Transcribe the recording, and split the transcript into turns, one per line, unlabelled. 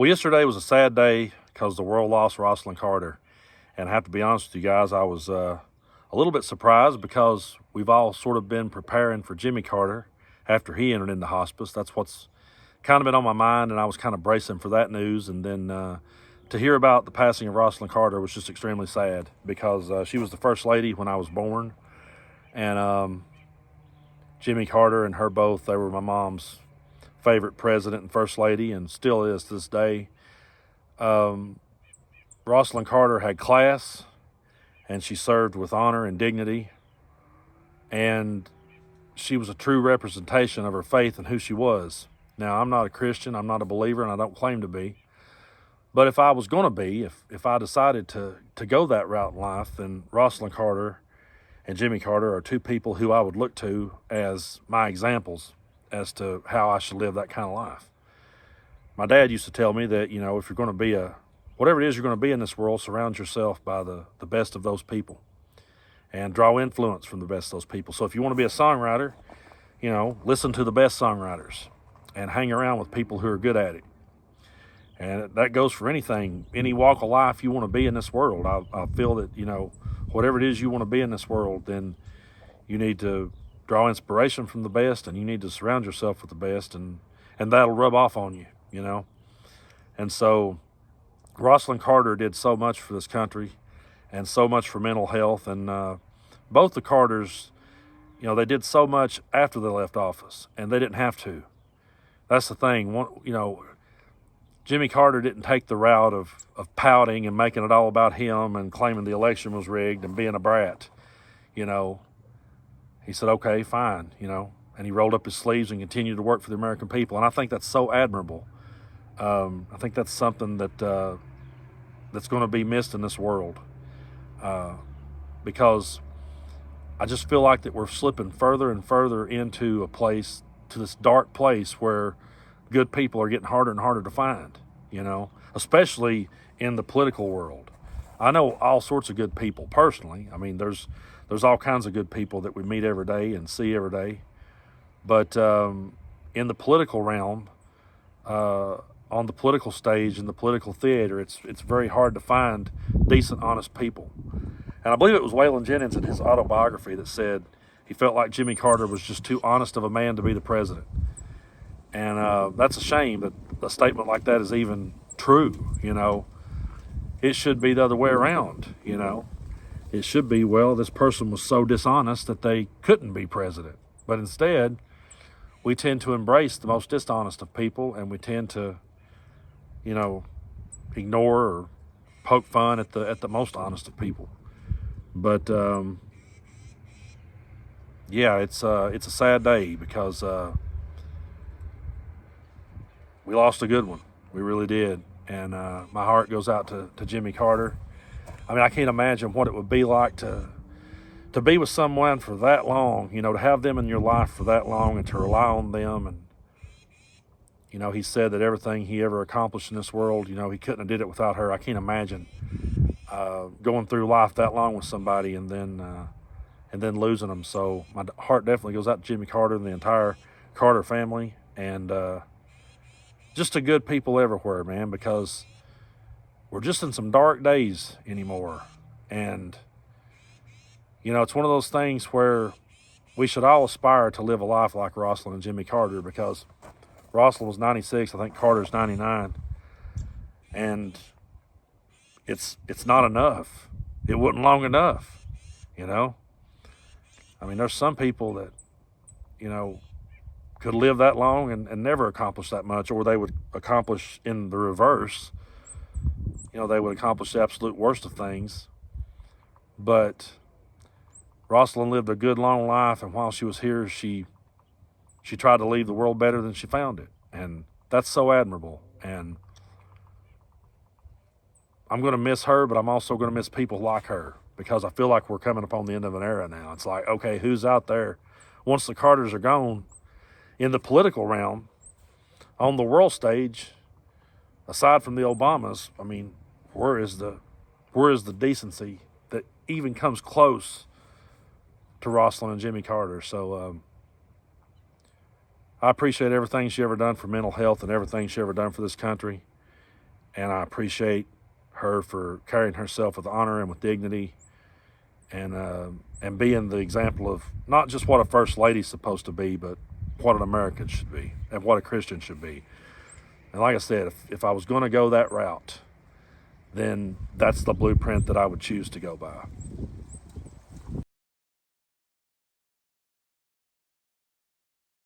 Well, yesterday was a sad day because the world lost Rosalynn Carter. And I have to be honest with you guys, I was a little bit surprised because we've all sort of been preparing for Jimmy Carter after he entered into hospice. That's what's kind of been on my mind, and I was kind of bracing for that news. And then to hear about the passing of Rosalynn Carter was just extremely sad because she was the first lady when I was born. And Jimmy Carter and her both, they were my mom's favorite president and first lady, and still is to this day. Rosalynn Carter had class, and she served with honor and dignity, and she was a true representation of her faith and who she was. Now, I'm not a Christian, I'm not a believer, and I don't claim to be. But if I was going to be, if I decided to go that route in life, then Rosalynn Carter and Jimmy Carter are two people who I would look to as my examples as to how I should live that kind of life. My dad used to tell me that, if you're going to be whatever it is you're going to be in this world, surround yourself by the best of those people and draw influence from the best of those people. So if you want to be a songwriter, listen to the best songwriters and hang around with people who are good at it. And that goes for anything, any walk of life you want to be in this world. I feel that, whatever it is you want to be in this world, then you need to draw inspiration from the best, and you need to surround yourself with the best, and that'll rub off on you, And so Rosalynn Carter did so much for this country and so much for mental health. And both the Carters, they did so much after they left office, and they didn't have to. That's the thing. Jimmy Carter didn't take the route of pouting and making it all about him and claiming the election was rigged and being a brat. He said, okay, fine, and he rolled up his sleeves and continued to work for the American people. And I think that's so admirable. I think that's something that's going to be missed in this world, because I just feel like that we're slipping further and further into this dark place where good people are getting harder and harder to find, especially in the political world. I know all sorts of good people personally. I mean, there's all kinds of good people that we meet every day and see every day. But in the political realm, on the political stage, in the political theater, it's very hard to find decent, honest people. And I believe it was Waylon Jennings in his autobiography that said he felt like Jimmy Carter was just too honest of a man to be the president. And that's a shame that a statement like that is even true. It should be the other way around. It should be, well, this person was so dishonest that they couldn't be president. But instead, we tend to embrace the most dishonest of people, and we tend to, ignore or poke fun at the most honest of people. But it's a sad day because we lost a good one. We really did. And my heart goes out to Jimmy Carter. I mean, I can't imagine what it would be like to be with someone for that long, to have them in your life for that long and to rely on them. And, he said that everything he ever accomplished in this world, he couldn't have did it without her. I can't imagine going through life that long with somebody and then losing them. So my heart definitely goes out to Jimmy Carter and the entire Carter family, and just to good people everywhere, man, because we're just in some dark days anymore. And, it's one of those things where we should all aspire to live a life like Rosalynn and Jimmy Carter, because Rosalynn was 96, I think Carter's 99. And it's not enough. It wasn't long enough, I mean, there's some people that, could live that long and never accomplish that much, or they would accomplish in the reverse. They would accomplish the absolute worst of things. But Rosalynn lived a good, long life, and while she was here, she tried to leave the world better than she found it. And that's so admirable. And I'm going to miss her, but I'm also going to miss people like her, because I feel like we're coming upon the end of an era now. It's like, okay, who's out there? Once the Carters are gone, in the political realm, on the world stage, aside from the Obamas, I mean, where is the decency that even comes close to Rosalynn and Jimmy Carter? So I appreciate everything she ever done for mental health and everything she ever done for this country. and I appreciate her for carrying herself with honor and with dignity, and being the example of not just what a first lady's supposed to be, but what an American should be and what a Christian should be. And like I said, if I was going to go that route, then that's the blueprint that I would choose to go by.